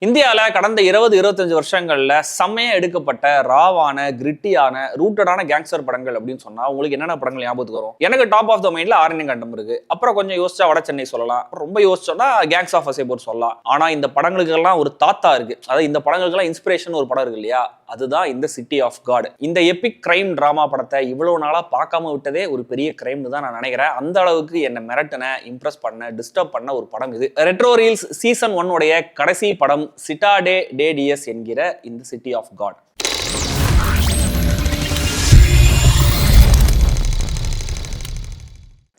இந்தியாவில் கடந்த 20-25 வருஷங்கள்ல செம்மையா எடுக்கப்பட்ட ராவான கிரிட்டியான ரூட்டடான கேங்ஸ்டர் படங்கள் அப்படின்னு சொன்னா உங்களுக்கு என்னென்ன படங்கள் ஞாபகத்துக்கு வரும்? எனக்கு டாப் ஆஃப் த மைண்ட்ல ஆரண்யம் கண்டம் இருக்கு. அப்புறம் கொஞ்சம் யோசிச்சா வட சென்னை சொல்லலாம். ரொம்ப யோசிச்சோம்னா கேங்ஸ் ஆஃப் வசைபூர் சொல்லலாம். ஆனா இந்த படங்களுக்கெல்லாம் ஒரு தாத்தா இருக்கு. அதாவது இந்த படங்களுக்கெல்லாம் இன்ஸ்பிரேஷன் ஒரு படம் இருக்கு இல்லையா, அதுதான் இந்த சிட்டி ஆஃப் காட். இந்த எபிக் கிரைம் டிராமா படத்தை இவ்வளவு நாளா பார்க்காம விட்டதே ஒரு பெரிய கிரைம்னு தான் நான் நினைக்கிறேன். அந்த அளவுக்கு என்ன மிரட்டின, இம்ப்ரெஸ் பண்ண, டிஸ்டர்ப் பண்ண ஒரு படம் இது. ரெட்ரோ ரீல்ஸ் சீசன் 1 உடைய கடைசி படம் சிட்டாடே டே டிஎஸ் என்கிற இந்த சிட்டி ஆஃப் காட்.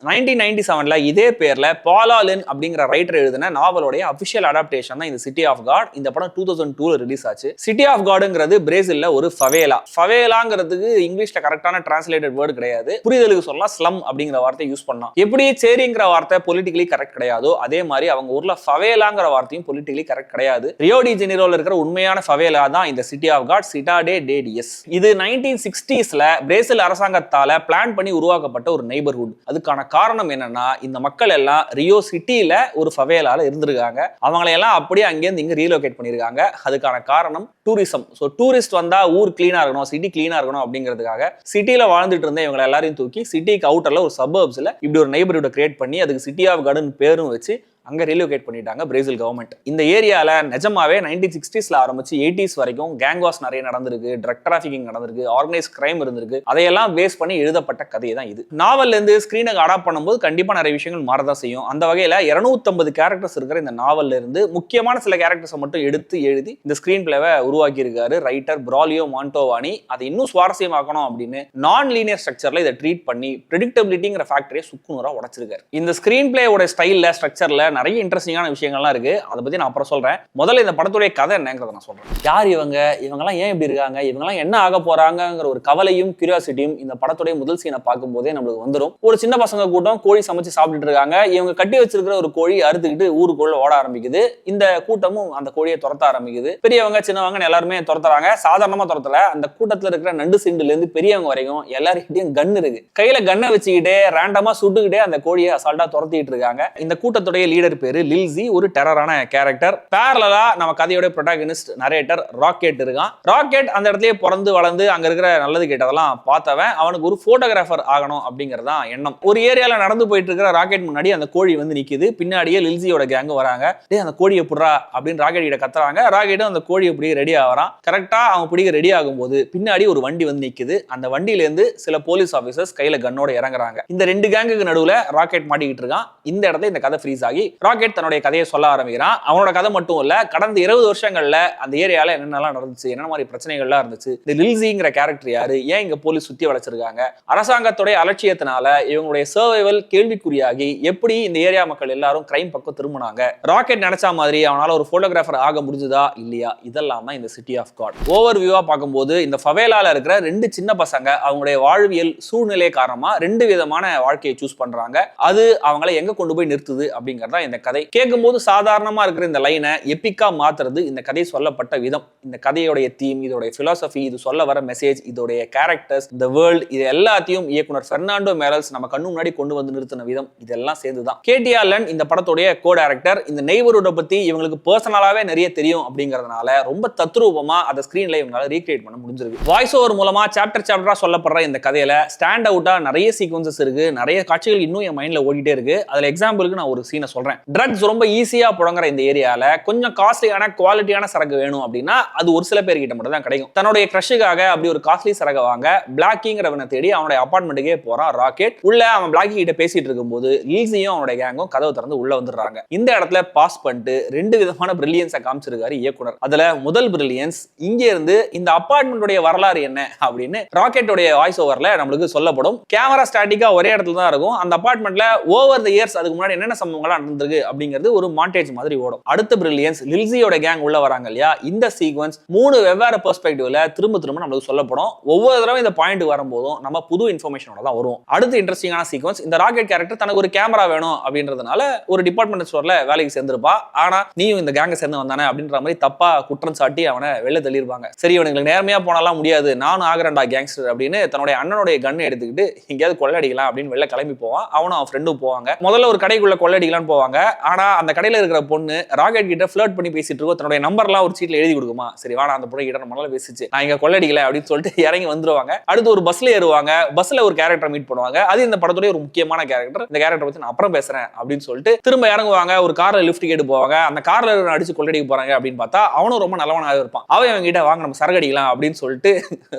1997 இதே பேர்ல பாலா லின் அப்படிங்கிற ரைட்டர் எழுதின நாவலோடைய அபிஷியல் அடாப்டேஷன் தான் இந்த சிட்டி ஆஃப் காட். இந்த படம் 2002 ரிலீஸ் ஆச்சு. சிட்டி ஆஃப் காடுங்கிறது பிரேசில்ல ஒரு ஃபவேலா. ஃபவேலாங்கிறதுக்கு இங்கிலீஷ்ல கரெக்டான டிரான்ஸ்லேட்டட் வேர்டு கிடையாது. புரிதலுக்கு சொல்லலாம் ஸ்லம் அப்படிங்கிற வார்த்தை யூஸ் பண்ணலாம். எப்படி சேரிங்கிற வார்த்தை பொலிட்டிகலி கரெக்ட் கிடையாதோ அதே மாதிரி அவங்க ஊர்ல ஃபவேலாங்கிற வார்த்தையும் பொலிட்டிகலி கரெக்ட் கிடையாது. ரியோ டி ஜெனிரோல இருக்கிற உண்மையான ஃபவேலா தான் இந்த city of God, Cidade de Deus. இது 1960ஸ்ல பிரேசில் அரசாங்கத்தால பிளான் பண்ணி உருவாக்கப்பட்ட ஒரு நெய்பர்ஹுட். அதுக்கான காரணம் என்னன்னா, இந்த மக்கள் எல்லாம் ரியோ சிட்டியில ஒரு ஃபவேலால இருந்திருக்காங்க. அவங்களை எல்லாம் அப்படியே அங்கேருந்து இங்க ரீலோகேட் பண்ணிருக்காங்க. அதுக்கான காரணம் டூரிசம். ஸோ டூரிஸ்ட் வந்தா ஊர் கிளீனா இருக்கணும், சிட்டி கிளீனா இருக்கணும் அப்படிங்கிறதுக்காக சிட்டியில வாழ்ந்துட்டு இருந்த இவங்களை எல்லாரையும் தூக்கி சிட்டிக்கு அவுட்டர்ல ஒரு சபர்ப்ஸ்ல இப்படி ஒரு நெய்பர்ஹுட் கிரியேட் பண்ணி அதுக்கு சிட்டி ஆஃப் கார்டன் பேரும் வச்சு அங்க ரீலோகேட் பண்ணிட்டாங்க பிரேசில் கவர்மெண்ட். இந்த ஏரியால நிஜமாவே 1960ஸ்ல ஆரம்பிச்சு 80s வரைக்கும் கேங் வார்ஸ் நிறைய நடந்திருக்கு, ட்ரக் டிராஃபிக்கிங் நடந்திருக்கு, ஆர்கனைஸ் கிரைம் இருந்திருக்கு. அதையெல்லாம் பேஸ் பண்ணி எழுதப்பட்ட கதை தான் இது. நாவல்ல இருந்து ஸ்கிரீனுக்கு அடாப்ட் பண்ணும்போது கண்டிப்பா நிறைய விஷயங்கள் மாறதான் செய்யும். அந்த வகையில 250 கேரக்டர்ஸ் இருக்கிற இந்த நாவல்ல இருந்து முக்கியமான சில கேரக்டர்ஸை மட்டும் எடுத்து எழுதி இந்த ஸ்கிரீன் பிளேவை உருவாக்கி இருக்காரு ரைட்டர் பிராலியோ மான்டோவானி. அதை இன்னும் சுவாரஸ்யமாக்கணும் அப்படின்னு நான் லீனியர் ஸ்ட்ரக்சர்ல இதை ட்ரீட் பண்ணி பிரெடிக்டபிலிட்டிங்கிற ஃபேக்டரியை சுக்குநூறா உடைச்சிருக்காரு. இந்த ஸ்கிரீன் பிளேயோட ஸ்டைல்ல ஸ்ட்ரக்சர்ல நிறைய இன்ட்ரெஸ்டிங்கான விஷயங்கள்லாம் இருக்கு. அதை பத்தி நான் அப்புறம் சொல்றேன். முதல்ல இந்த படத்துடைய கதை என்னங்கிறத நான் சொல்றேன். யார் இவங்கெல்லாம் ஏன் இப்படி இருக்காங்க, இவங்கெல்லாம் என்ன ஆக போறாங்கிற ஒரு கவலையும் கியூரியாசிட்டியும் இந்த படத்துடைய முதல் சீனை பார்க்கும் போதே நம்மளுக்கு வந்துடும். ஒரு சின்ன பசங்க கூட்டம் கோழி சமைச்சு சாப்பிட்டுட்டு இருக்காங்க. இவங்க கட்டி வச்சிருக்கிற ஒரு கோழி அறுத்துக்கிட்டு ஊருக்குள்ள ஓட ஆரம்பிக்குது. இந்த கூட்டமும் அந்த கோழியை துரத்த ஆரம்பிக்குது. பெரியவங்க சின்னவங்க எல்லாருமே துரத்துறாங்க. சாதாரணமா துரத்தல, அந்த கூட்டத்துல இருக்கிற நண்டு சிண்டுல இருந்து பெரியவங்க வரைக்கும் எல்லாருக்கிட்டையும் கன் இருக்கு. கையில கன்னை வச்சுக்கிட்டே ரேண்டமா சுட்டுக்கிட்டே அந்த கோழியை அசால்ட்டா துரத்திட்டு இருக்காங்க. இந்த கூட்டத்துடைய லீடர் பேரு லில்சி, ஒரு டெரரான கேரக்டர். பேரலலா நம்ம கதையோட ப்ரோட்டாகனிஸ்ட் நரேட்டர் ராக்கெட் இருக்கான். ராக்கெட் அந்த இடத்துலயே பிறந்து வளர்ந்து அங்க இருக்கிற நல்லது கேட்டதெல்லாம் பார்த்தவன். அவனுக்கு ஒரு போட்டோகிராஃபர் ஆகணும் அப்படிங்கறதான் எண்ணம். ஒரு ஏரியால நடந்து போயிட்டு இருக்கிற ராக்கெட் முன்னாடி அந்த கோழி வந்து நிக்குது. பின்னாடியே லில்சியோட கேங் வராங்க. டேய் அந்த கோழியை புடுறா அப்படின்னு ராக்கெட் கிட்ட கத்துறாங்க. ராக்கெட்டும் அந்த கோழியை பிடிக்க ரெடி ஆகிறான். கரெக்டா அவன் பிடிக்க ரெடி ஆகும்போது பின்னாடி ஒரு வண்டி வந்து நிக்குது. அந்த வண்டியில இருந்து சில போலீஸ் ஆபீசர்ஸ் கையில கன்னோட இறங்குறாங்க. இந்த ரெண்டு கேங்குக்கு நடுவுல ராக்கெட் மாட்டிக்கிட்டு இருக்கான். இந்த இடத்துல இந்த கதை ஃப்ரீஸ் ஆகி ராக்கெட் தன்னுடைய கதையை சொல்ல ஆரம்பிக்கிறான். அவனோட கதை மட்டும் இல்ல, கடந்த 20 வருஷங்கள்ல அந்த ஏரியால என்னென்னலாம் நடந்துச்சு, என்ன மாதிரி பிரச்சனைகள்லாம் இருந்துச்சு, இந்த லில்சிங்கிற கேரக்டர் யாரு, ஏன் இங்க போலீஸ் சுத்தி வளைச்சிருக்காங்க, அரசாங்கத்துடைய அலட்சியத்தினால இவங்களுடைய சர்வைவல் கேள்விக்குறியாகி எப்படி இந்த ஏரியா மக்கள் எல்லாரும் கிரைம் பக்கம் திரும்பினாங்க, ராக்கெட் நினைச்ச மாதிரி அவனால ஒரு போட்டோகிராஃபர் ஆக முடிஞ்சுதா இல்லையா, இதெல்லாம் தான் இந்த சிட்டி ஆஃப் காட். ஓவர் வியூவா பார்க்கும்போது இந்த ஃபவேலால இருக்கிற ரெண்டு சின்ன பசங்க அவங்களுடைய வாழ்வியல் சூழ்நிலை காரணமா ரெண்டு விதமான வாழ்க்கையை சூஸ் பண்றாங்க. அது அவங்களை எங்க கொண்டு போய் நிறுத்துது அப்படிங்கறத இந்த கதை. கேட்கும்போது சாதாரணமா இருக்கிற இந்த லைனை எப்பிக்கா மாத்துறது இந்த கதை சொல்லப்பட்ட விதம். இந்த கதையோடைய தீம், இதோடைய பிலாசபி, இது சொல்ல வர மெசேஜ், இதோடைய கேரக்டர்ஸ், இந்த வேர்ல்ட், இது எல்லாத்தையும் இயக்குனர் பெர்னாண்டோ மேரல்ஸ் நம்ம கண்ணு முன்னாடி கொண்டு வந்து நிறுத்தின விதம், இதெல்லாம் சேர்ந்துதான். கேடி ஆலன் இந்த படத்துடைய கோ டைரக்டர். இந்த நெய்பர்ஹுட் பத்தி இவங்களுக்கு பர்சனலாவே நிறைய தெரியும் அப்படிங்கறதுனால ரொம்ப தத்ரூபமா அதை ஸ்கிரீன்ல இவங்களால ரீக்ரியேட் பண்ண முடிஞ்சிருக்கு. வாய்ஸ் ஓவர் மூலமா சாப்டரா சொல்லப்படுற இந்த கதையில ஸ்டாண்ட் அவுட்டா நிறைய சீக்வன்சஸ் இருக்கு. நிறைய காட்சிகள் இன்னும் என் மைண்ட்ல ஓடிட்டே இருக்கு. அதுல எக்ஸாம்பிளுக்கு நான் ஒரு சீனை சொல்றேன். ட்ரக்ஸ் ரொம்ப ஈஸியா புழங்குற இந்த ஏரியால கொஞ்சம் காஸ்ட்லியான குவாலிட்டியான சரக்கு வேணும் அப்படின்னா அது ஒரு சில பேர் கிட்ட மட்டும் தான் கிடைக்கும். தன்னுடைய கிரஷுக்காக அப்படி ஒரு காஸ்ட்லி சரக்கு வாங்க பிளாக்கிங்கிறவனை தேடி அவனுடைய அபார்ட்மெண்ட்டுக்கே போறான் ராக்கெட். உள்ள அவன் பிளாக்கி கிட்ட பேசிட்டு இருக்கும்போது லில்சியும் அவனுடைய கேங்கும் கதவு திறந்து உள்ள வந்துடுறாங்க. இந்த இடத்துல பாஸ் பண்ணிட்டு ரெண்டு விதமான பிரில்லியன்ஸை காமிச்சிருக்காரு இயக்குனர். அதுல முதல் பிரில்லியன்ஸ், இங்க இருந்து இந்த அபார்ட்மெண்ட்டுடைய வரலாறு என்ன அப்படின்னு ராக்கெட்டோடைய வாய்ஸ் ஓவர்ல நம்மளுக்கு சொல்லப்படும். கேமரா ஸ்டாட்டிக்கா ஒரே இடத்துல தான் இருக்கும். அந்த அபார்ட்மெண்ட்ல ஓவர் தி இயர்ஸ் அதுக்கு முன்னாடி என்னென்ன சம்பவங்கள்லாம் நடந்திருக்கு அப்படிங்கிறது ஒரு மாண்டேஜ் மாதிரி ஓடும். அடுத்த பிரில்லியன்ஸ், லில்சியோட கேங் உள்ள வராங்க இல்லையா, இந்த சீக்வன்ஸ் 3 வெவ்வேறு பெர்ஸ்பெக்டிவ்ல திரும்ப நம்மளுக்கு சொல்லப்படும். ஒவ்வொரு தடவை இந்த பாயிண்ட் வரும்போதும் நம்ம புது இன்ஃபர்மேஷனோட தான் வரும். அடுத்த இன்ட்ரெஸ்டிங்கான சீக்வன்ஸ், இந்த ராக்கெட் கேரக்டர் தனக்கு ஒரு கேமரா வேணும் அப்படின்றதுனால ஒரு டிபார்ட்மெண்ட் ஸ்டோர்ல வேலைக்கு சேர்ந்திருப்பா. ஆனா நீயும் இந்த கேங்க சேர்ந்து வந்தானே அப்படின்ற மாதிரி தப்பா குற்றம் சாட்டி அவனை வெளில தள்ளிருப்பாங்க. சரி இவனுக்கு நேர்மையா போனாலாம் முடியாது, நானும் ஆகிறேன்டா கேங்ஸ்டர் அப்படின்னு தன்னுடைய அண்ணனுடைய கண்ணை எடுத்துக்கிட்டு எங்கேயாவது கொள்ளடிக்கலாம் அப்படின்னு வெளில கிளம்பி போவான். அவனும் அவன் ஃப்ரெண்டும் போவாங்க. முதல்ல ஒரு கடைக்குள்ள கொள்ளடிக்கலான்னு போவாங்க. போவாங்க. ஆனா அந்த கடையில இருக்கிற பொண்ணு ராக்கெட் கிட்ட ஃபிளர்ட் பண்ணி பேசிட்டு இருக்கோம். தன்னுடைய நம்பர்லாம் ஒரு சீட்ல எழுதி கொடுக்குமா, சரி வாடா அந்த பொண்ணு கிட்ட நம்மளால பேசிச்சு, நான் இங்க கொள்ளடிக்கல அப்படின்னு சொல்லிட்டு இறங்கி வந்துருவாங்க. அடுத்து ஒரு பஸ்ல ஏறுவாங்க. பஸ்ல ஒரு கேரக்டர் மீட் பண்ணுவாங்க. அது இந்த படத்துடைய ஒரு முக்கியமான கேரக்டர். இந்த கேரக்டர் பத்தி நான் அப்புறம் பேசுறேன் அப்படின்னு சொல்லிட்டு திரும்ப இறங்குவாங்க. ஒரு கார்ல லிஃப்ட் கேட்டு போவாங்க. அந்த கார்ல அடிச்சு கொள்ளடிக்க போறாங்க அப்படின்னு பார்த்தா அவனும் ரொம்ப நல்லவனாக இருப்பான். அவன் அவங்க கிட்ட வாங்க நம்ம சரகடிக்கலாம் அப்படின்னு சொல்லிட்டு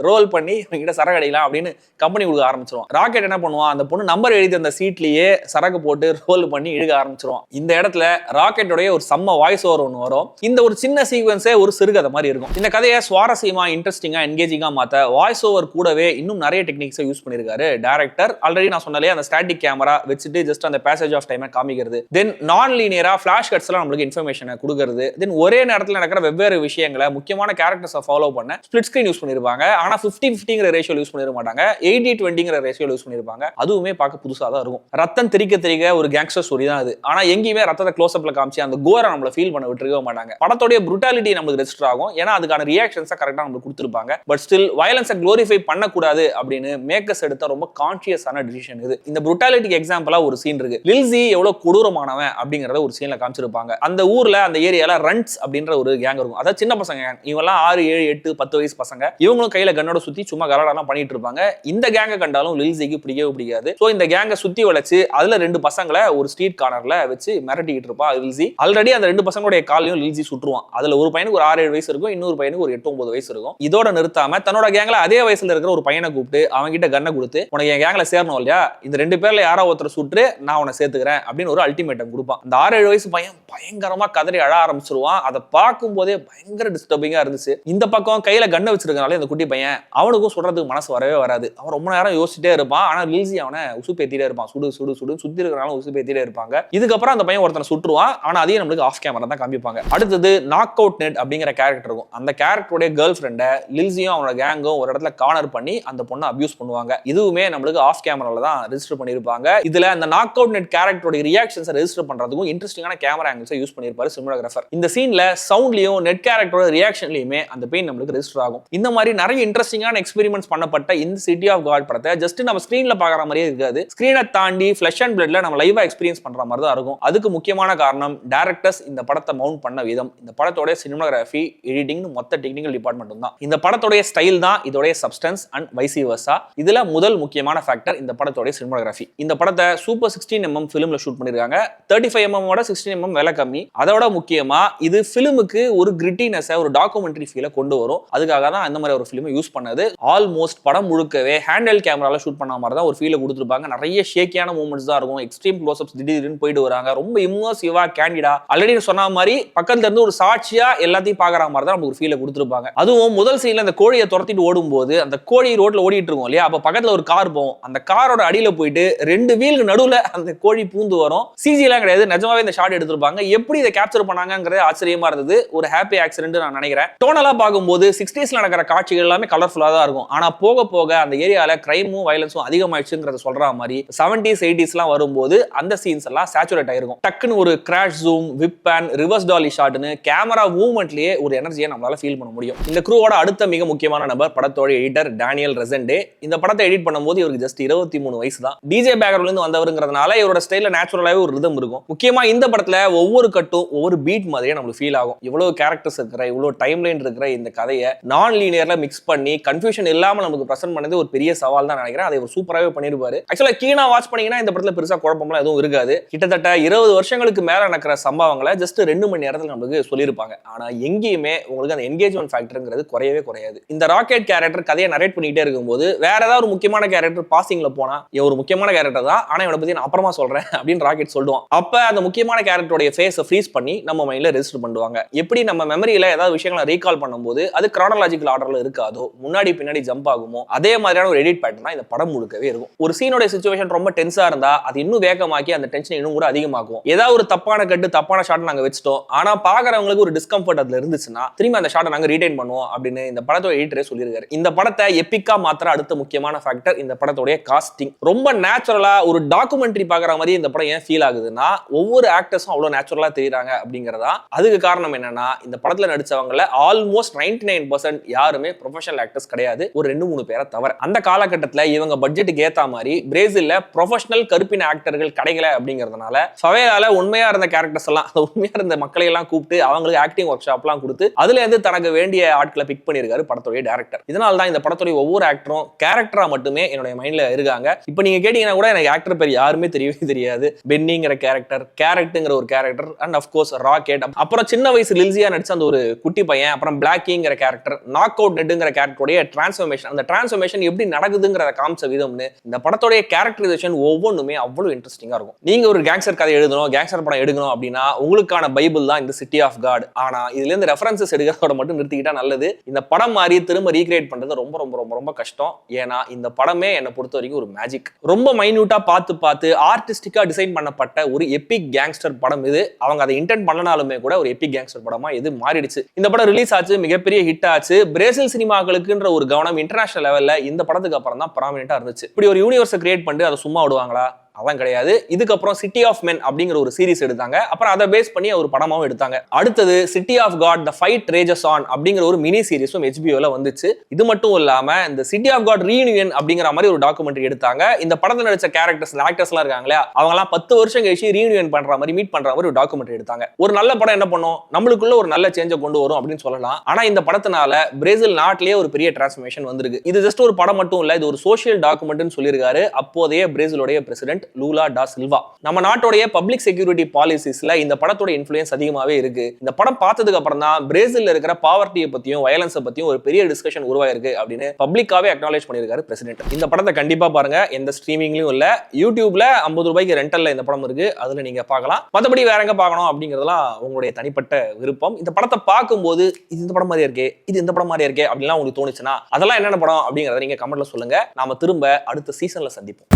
ரோல் பண்ணி அவங்க கிட்ட சரகடிக்கலாம் அப்படின்னு கம்பெனி கொடுக்க ஆரம்பிச்சிருவான். ராக்கெட் என்ன பண்ணுவான், அந்த பொண்ணு நம்பர் எழுதி அந்த சீட்லயே சரக்கு போட்டு ரோல் பண்ணி இழுக்க ஆரம்பிச்சிருவான். இந்த இடத்துல ராக்கெட்டோட ஒரு செம்ம வாய்ஸ் ஓவர் ஒன்று வரும். இந்த ஒரு சின்ன சீக்வன்ஸே ஒரு சிறுகதை மாதிரி இருக்கும். இந்த கதையை சுவாரஸ்யமா, இன்ட்ரெஸ்டிங்கா, என்கேஜிங்கா மாத்த வாய்ஸ் ஓவர் கூடவே இன்னும் நிறைய டெக்னிக்ஸை யூஸ் பண்ணிருக்காரு டைரக்டர். ஆல்ரெடி நான் சொன்னாலே அந்த ஸ்டாட்டிக் கேமரா வச்சுட்டு ஜஸ்ட் அந்த பேசேஜ் ஆஃப் டைமை காமிக்கிறது, தென் நான் லீனியரா ஃபிளாஷ் கட்ஸ் எல்லாம் நம்மளுக்கு இன்ஃபர்மேஷனை கொடுக்கிறது, தென் ஒரே நேரத்தில் நடக்கிற வெவ்வேறு விஷயங்களை முக்கியமான கேரக்டர்ஸை ஃபாலோ பண்ண ஸ்பிளிட் ஸ்கிரீன் யூஸ் பண்ணிருப்பாங்க. ஆனா 50-50ங்கிற ரேஷியோ யூஸ் பண்ணிருக்க மாட்டாங்க, 80-20ங்கிற ரேஷியோ யூஸ் பண்ணிருப்பாங்க. அதுவுமே பார்க்க புதுசா தான் இருக்கும். ரத்தம் திரிக்க ஒரு கேங்ஸ்டர் ஸ்டோரி தான் அது. ஆனா எங்கேயுமே ரத்தத்தை க்ளோஸ் அப்ல காமிச்சு அந்த கோரை நம்மள ஃபீல் பண்ண விட்டுருக்க மாட்டாங்க. படத்தோட புரூட்டாலிட்டி நமக்கு ரெஜிஸ்டர் ஆகும். ஏன்னா அதுக்கான ரியாக்ஷன்ஸை கரெக்டா நமக்கு கொடுத்துருப்பாங்க. பட் ஸ்டில் வயலன்ஸை க்ளோரிஃபை பண்ணக்கூடாது அப்படின்னு மேக்கர்ஸ் எடுத்த ரொம்ப கான்ஷியஸான டிசிஷன் இது. இந்த புரூட்டாலிட்டிக்கு எக்ஸாம்பிளா ஒரு சீன் இருக்கு. லில்ஸி எவ்வளவு கொடூரமானவன் அப்படிங்கறத ஒரு சீன்ல காமிச்சிருப்பாங்க. அந்த ஊர்ல அந்த ஏரியால ரன்ஸ் அப்படின்ற ஒரு கேங் இருக்கும். அதாவது சின்ன பசங்க கேங். இவங்கெல்லாம் 6, 7, 8, 10 வயசு பசங்க. இவங்களும் கையில கன்னோட சுத்தி சும்மா கலடாலாம் பண்ணிட்டு இருப்பாங்க. இந்த கேங்கை கண்டாலும் லில்ஸிக்கு பிடிக்கவே பிடிக்காது. சோ இந்த கேங்கை சுத்தி வளைச்சு அதுல 2 பசங்களை ஒரு ஸ்ட்ரீட் கார்னர்ல வச்சு மிரட்டிட்டு இருப்பா லில்ஸி. ஆல்ரெடி அந்த 2 பசங்களுடைய காலையும் லில்ஸி சுட்டுருவான். அதுல ஒரு பையனுக்கு ஒரு 6-7 வயசு இருக்கும், இன்னொரு பையனுக்கு ஒரு 8-9 வயசு இருக்கும். இதோட நிறுத்தாம தன்னோட கேங்ல அதே வயசுல இருக்கிற ஒரு பையனை கூப்பிட்டு அவங்க கிட்ட கன்னை கொடுத்து, உனக்கு என் கேங்ல சேரணும் இல்லையா, இந்த 2 பேர்ல யாரோ ஒருத்தர் சுட்டு நான் உன்னை சேர்த்துக்கிறேன் அப்படின்னு ஒரு அல்டிமேட்டம் கொடுப்பான். அந்த 6-7 வயசு பையன் பயங்கரமா கதறி அழ ஆரம்பிச்சிருவான். அதை பார்க்கும் போதே பயங்கர டிஸ்டர்பிங்கா இருந்துச்சு. இந்த பக்கம் கையில கண்ணை வச்சிருக்கனால இந்த குட்டி பையன் அவனுக்கும் சுடுறதுக்கு மனசு வரவே வராது. அவன் ரொம்ப நேரம் யோசிச்சுட்டே இருப்பான். ஆனா லில்ஸி அவனை உசுப்பேத்திட்டே இருப்பான். சுடு சுடு சுடு சுத்தி இருக்கிறனால உசுப்பேத்திட்டே இருப்பாங்க. இதுக்கப்புறம் அந்த பையன் ஒருத்தனை சுட்டுருவான். ஆனா அதையும் நம்மளுக்கு ஆஃப் கேமரா தான் காமிப்பாங்க. அடுத்தது நாக் அவுட் நெட் அப்படிங்கிற கேரக்டர் இருக்கும். அந்த கேரக்டருடைய கேர்ள் ஃப்ரெண்டை லில்ஸியும் அவனோட கேங்கும் ஒரு இடத்துல கார்னர் பண்ணி அந்த பொண்ணை அபியூஸ் பண்ணுவாங்க. இதுவுமே நம்மளுக்கு ஆஃப் கேமரால தான் ரெஜிஸ்டர் பண்ணிருப்பாங்க. இதுல அந்த நாக் அவுட் நெட் கேரக்டருடைய ரியாக்ஷன்ஸை ரெஜிஸ்டர் பண்றதுக்கும் இன்ட்ரெஸ்டிங்கான கேமரா ஆங்கிள்ஸை யூஸ் பண்ணிருப்பாரு சினிமாட்டோகிராஃபர். இந்த சீன்ல சவுண்ட்லயும் நெட் கேரக்டரோட ரியாக்ஷன்லயுமே அந்த பெயின் நம்மளுக்கு ரெஜிஸ்டர் ஆகும். இந்த மாதிரி நிறைய இன்ட்ரெஸ்டிங்கான எக்ஸ்பெரிமெண்ட்ஸ் பண்ணப்பட்ட இந்த சிட்டி ஆஃப் காட் படத்தை ஜஸ்ட் நம்ம ஸ்கிரீன்ல பாக்குற மாதிரியே இருக்காது. ஸ்கிரீனை தாண்டி ஃபிளஷ் அண்ட் பிளட்ல நம்ம லைவா எக்ஸ்பீரியன்ஸ் பண்ற மாதிரி தான் இருக்கும். அதுக்கு முக்கியமான காரணம் டைரக்டர்ஸ் இந்த படத்தை மவுண்ட் பண்ண விதம், இந்த படத்தோட சினிமாட்டோகிராஃபி, எடிட்டிங், மொத்த டெக்னிக்கல் டிபார்ட்மெண்ட் தான். இந்த படத்தோட ஸ்டைல் தான் இதோட சப்ஸ்டன்ஸ் அண்ட் வைசி வர்சா. இதுல முதல் முக்கியமான ஃபேக்டர் இந்த படத்தோட சினிமாட்டோகிராஃபி. இந்த படத்தை சூப்பர் 16mm ஃபிலிம்ல ஷூட் பண்ணிருக்காங்க. 35mm 16mm விலை கம்மி. அதோட முக்கியமா இது ஃபிலிமுக்கு ஒரு கிரிட்டினஸ், ஒரு டாக்குமெண்ட்ரி ஃபீலை கொண்டு வரும். அதுக்காக தான் இந்த மாதிரி ஒரு ஃபிலிம் யூஸ் பண்ணது. ஆல்மோஸ்ட் படம் முழுக்கவே ஹேண்டல் கேமரால ஷூட் பண்ண மாதிரி தான் ஒரு ஃபீலை கொடுத்துருப்பாங்க. நிறைய ஷேக்கியான மூமெண்ட்ஸ் தான் இருக்கும். எக்ஸ்ட்ரீம் க்ளோஸ்அப்ஸ் திடீர்னு போயிட்டு வராங்க. ரொம்ப இம்மர்சிவா, கேண்டிடா, ஆல்ரெடி சொன்ன மாதிரி பக்கத்துல இருந்து ஒரு சாட்சியா எல்லாத்தையும் பாக்குற மாதிரி தான் நமக்கு ஒரு ஃபீலை கொடுத்துருப்பாங்க. அதுவும் முதல் சீன்ல அந்த கோழியை துரத்திட்டு ஓடும்போது அந்த கோழி ரோட்ல ஓடிட்டு இருக்கும் இல்லையா, அப்ப பக்கத்துல ஒரு கார் போகும். அந்த காரோட அடியில போயிட்டு 2 வீலுக்கு நடுவுல அந்த கோழி பூந்து வரும். சிஜி எல்லாம் கிடையாது, நிஜமாவே இந்த ஷாட் எடுத்திருப்பாங்க. எப்படி இதை கேப்சர் பண்ணாங்கங்கிறது ஆச்சரியமா இருந்தது. ஒரு ஹாப்பி ஆக்சிடென்ட் நான் நினைக்கிறேன். டோனலா பார்க்கும்போது 60s நடக்கிற காட்சிகள் எல்லாமே கலர்ஃபுல்லா தான் இருக்கும். ஆனா போக போக அந்த ஏரியால கிரைமும் வயலன்ஸும் அதிகமாயிடுச்சுங்கிறத சொல்ற மாதிரி 70s 80s எல்லாம் வரும்போது அந்த சீன்ஸ் எல்லாம் சேச்சுரேட் ஆயிருக்கும். டக்குன்னு ஒரு crash zoom, whip pan, reverse dolly ஷாட்னு கேமரா மூவ்மெண்ட்லயே ஒரு எனர்ஜியை நம்மளால ஃபீல் பண்ண முடியும். இந்த க்ரூவோட அடுத்த மிக முக்கியமான நபர் படத்தோட எடிட்டர் டேனியல் ரெசன்டே. இந்த படத்தை எடிட் பண்ணும்போது இவருக்கு ஜஸ்ட் 23 வயசு தான். டிஜே பேக்ரவுண்ட்ல இருந்து வந்தவருங்கிறதுனால இவரோட ஸ்டைல்ல நேச்சுரலாவே ஒரு ரிதம் இருக்கும். முக்கியமா இந்த படத்துல ஒவ்வொரு கட்டும் ஒவ்வொரு பீட் மாதிரியே நமக்கு ஃபீல் ஆகும். இவ்வளவு கேரக்டர்ஸ் இருக்கிற, இவ்வளவு டைம் லைன் இருக்கிற இந்த கதையை நான் லீனியர்ல மிக்ஸ் பண்ணி கன்ஃபியூஷன் இல்லாம நமக்கு பிரசன்ட் பண்ணது ஒரு பெரிய சவால் தான் நினைக்கிறேன். அதை ஒரு சூப்பராகவே பண்ணிருப்பாரு. ஆக்சுவலா கீனா வாட்ச் பண்ணீங்கன்னா இந்த படத்துல பெருசா குழப்பம்லாம் எதுவும் இருக்காது. கிட்டத்தட்ட 20 வருஷங்களுக்கு மேல நடக்கிற சம்பவங்களை ஜஸ்ட் 2 மணி நேரத்தில் நமக்கு சொல்லியிருப்பாங்க. ஆனா எங்கேயுமே உங்களுக்கு அந்த என்கேஜ்மெண்ட் ஃபேக்டர்ங்கிறது குறையவே குறையாது. இந்த ராக்கெட் கேரக்டர் கதையை நரேட் பண்ணிட்டே இருக்கும்போது வேற ஏதாவது ஒரு முக்கியமான கேரக்டர் பாசிங்ல போனா ஒரு முக்கியமான கேரக்டர் தான், ஆனா இவனை பத்தி நான் அப்புறமா சொல்றேன் அப்படின்னு ராக்கெட் சொல்லுவான். அப்ப அந்த முக்கியமான கேரக்டரோட ஃபேஸை ஃப்ரீஸ் பண்ணி நம்ம மைண்ட்ல ரெஜிஸ்டர் பண்ணுவாங்க. எப்படி நம்ம மெமரியில ஏதாவது விஷயங்களை ரீகால் பண்ணும்போது அது கிரானலாஜிக்கல் ஆர்டர்ல இருக்காதோ, முன்னாடி பின்னாடி ஜம்ப் ஆகுமோ, அதே மாதிரியான ஒரு எடிட் பேட்டர்ன் தான் இந்த படம் முழுக்கவே இருக்கும். ஒரு சீனோட சிச்சுவேஷன் ரொம்ப டென்ஸா இருந்தா அது இன்னும் வேகமாக்கி அந்த டென்ஷன் இன்னும் கூட அதிகமாக்கும். ஏதாவது ஒரு தப்பான கட்டு, தப்பான ஷாட் நாங்க வச்சிட்டோம், ஆனா பாக்குறவங்களுக்கு ஒரு டிஸ்கம்ஃபர்ட் அதுல இருந்துச்சுன்னா திரும்பி அந்த ஷாட்டை நாங்க ரீடைன் பண்ணுவோம் அப்படின்னு இந்த படத்தோட எடிட்டரே சொல்லியிருக்காரு. இந்த படத்தை எப்பிக்கா மாத்திர அடுத்த முக்கியமான ஃபேக்டர் இந்த படத்தோட காஸ்டிங். ரொம்ப நேச்சுரலா ஒரு டாக்குமெண்ட்ரி பாக்குற மாதிரி இந்த படம் ஏன் ஃபீல் ஆகுதுன்னா ஒவ்வொரு ஆக்டர்ஸும் அவ்வளவு நேச்சுரலா தெரியுறாங்க அப்படிங்கறதா. அதுக்கு காரணம் என்னன்னா இந்த படத்துல நடிச்சவங்கள ஆல்மோஸ்ட் 99% யாருமே ப்ரொஃபஷனல் ஆக்டர்ஸ் கிடையாது, ஒரு 2-3 பேரை தவிர. அந்த காலகட்டத்தில் இவங்க பட்ஜெட்டுக்கு ஏத்த மாதிரி பிரேசில்ல ப்ரொஃபஷனல் கருப்பின ஆக்டர்கள் கிடைக்கல அப்படிங்கறதுனால ஃபவேலால உண்மையா இருந்த கேரக்டர்ஸ் எல்லாம், உண்மையா இருந்த மக்களை எல்லாம் கூப்பிட்டு அவங்களுக்கு ஆக்டிங் ஒர்க் ஷாப் எல்லாம் கொடுத்து அதுல இருந்து தனக்கு வேண்டிய ஆட்களை பிக் பண்ணிருக்காரு படத்துடைய டைரக்டர். இதனால தான் இந்த படத்துடைய ஒவ்வொரு ஆக்டரும் கேரக்டரா மட்டுமே என்னுடைய மைண்ட்ல இருக்காங்க. இப்போ நீங்க கேட்டீங்கன்னா கூட எனக்கு ஆக்டர் பேர் யாருமே தெரியவே தெரியாது. பென்னிங்கிற கேரக்டர், கேரக்ட்ங்கிற ஒரு character, and half course rocket, அப்புறம் சின்ன வயசு லில்சியா நடிச்ச அந்த ஒரு குட்டி பையன், அப்புறம் பிளாக்கிங்கிற கேரக்டர், நாக் அவுட் நெட்ங்கிற கேரக்டருடைய டிரான்ஸ்ஃபர்மேஷன், அந்த டிரான்ஸ்ஃபர்மேஷன் எப்படி நடக்குதுங்கிற காமிச்ச விதம்னு இந்த படத்துடைய கேரக்டரைசேஷன் ஒவ்வொன்றுமே அவ்வளவு இன்ட்ரெஸ்டிங்கா இருக்கும். நீங்க ஒரு கேங்ஸ்டர் கதை எழுதணும், கேங்ஸ்டர் படம் எடுக்கணும் அப்படின்னா உங்களுக்கான பைபிள் தான் இந்த சிட்டி ஆஃப் காட். ஆனா இதுல இருந்து ரெஃபரன்சஸ் எடுக்கிறதோட மட்டும் நிறுத்திக்கிட்டா நல்லது. இந்த படம் மாதிரி திரும்ப ரீக்ரியேட் பண்றது ரொம்ப ரொம்ப ரொம்ப ரொம்ப கஷ்டம். ஏன்னா இந்த படமே என்னை பொறுத்த வரைக்கும் ஒரு மேஜிக். ரொம்ப மைன்யூட்டா பார்த்து ஆர்டிஸ்டிக்கா டிசைன் பண்ணப்பட்ட ஒரு எபிக் கேங்ஸ்டர் படம் இது. அவங்க அதை இன்டென்ட் பண்ணனாலுமே கூட ஒரு எபிக் கேங்ஸ்டர் படமா இது மாறிடுச்சு. இந்த படம் ரிலீஸ் ஆச்சு, மிகப்பெரிய ஹிட் ஆச்சு. பிரேசில் சினிமாக்களுக்குன்ற ஒரு கவனம் இன்டர்நேஷனல் லெவல்ல இந்த படத்துக்கு அப்புறம் தான் ப்ராமினென்ட்டா இருந்துச்சு. இப்படி ஒரு யூனிவர்ஸை கிரியேட் பண்ணிட்டு அதை சும்மா விடுவாங்களா? அதான் கிடையாது. இதுக்கப்புறம் சிட்டி ஆஃப் மென் அப்படிங்கிற ஒரு சீரிஸ் எடுத்தாங்க. அப்புறம் அதை பேஸ் பண்ணி ஒரு படமாவும் எடுத்தாங்க. அடுத்தது city of god the fight rages on அப்படிங்கிற ஒரு மினி சீரிஸும் ஹெச்பிஓல வந்துச்சு. இது மட்டும் இல்லாம இந்த சிட்டி ஆஃப் காட் ரீயூனியன் அப்படிங்கிற மாதிரி ஒரு டாக்குமெண்ட்ரி எடுத்தாங்க. இந்த படத்துல நடிச்ச கேரக்டர்ஸ், ஆக்டர்ஸ் எல்லாம் இருக்காங்களே, அவங்க எல்லாம் 10 வருஷம் கழிச்சு ரீயூனியன் பண்ற மாதிரி, மீட் பண்ற மாதிரி ஒரு டாக்குமெண்ட்ரி எடுத்தாங்க. ஒரு நல்ல படம் என்ன பண்ணும், நம்மளுக்குள்ள ஒரு நல்ல சேஞ்சை கொண்டு வரும் அப்படின்னு சொல்லலாம். ஆனா இந்த படத்தினால பிரேசில் நாட்டிலேயே ஒரு பெரிய டிரான்ஸ்ஃபர்மேஷன் வந்திருக்கு. இது ஜஸ்ட் ஒரு படம் மட்டும் இல்ல, இது ஒரு சோஷியல் டாக்குமெண்ட்னு சொல்லியிருக்காரு அப்போதைய பிரேசிலோடைய பிரசிடென்ட் லூலா டா சில்வா. நம்ம நாட்டோடைய பப்ளிக் செக்யூரிட்டி பாலிசிஸ்ல இந்த படத்தோட இன்ஃப்ளூயன்ஸ் அதிகமாவே இருக்கு. இந்த படம் பார்த்ததுக்கு அப்புறம் தான் பிரேசில்ல இருக்கிற பாவர்ட்டியை பத்தியும் வயலன்ஸை பத்தியும் ஒரு பெரிய டிஸ்கஷன் உருவாயிருக்கு அப்படின்னு பப்ளிக்காவே அக்னாலேஜ் பண்ணிருக்காரு பிரசிடென்ட். இந்த படத்தை கண்டிப்பா பாருங்க. எந்த ஸ்ட்ரீமிங்லயும் இல்ல, யூடியூப்ல 50 ரூபாய்க்கு ரெண்டல்ல இந்த படம் இருக்கு, அதுல நீங்க பார்க்கலாம். மற்றபடி வேற எங்க பார்க்கணும் அப்படிங்கறதெல்லாம் உங்களுடைய தனிப்பட்ட விருப்பம். இந்த படத்தை பார்க்கும்போது இது இந்த படம் மாதிரியா இருக்கே, இது இந்த படம் மாதிரியா இருக்கே அப்படின்லாம் உங்களுக்கு தோணுச்சுன்னா அதெல்லாம் என்னென்ன படம் அப்படிங்கறத நீங்க கமெண்ட்ல சொல்லுங்க. நாம திரும்ப அடுத்த சீசன்ல சந்திப்போம்.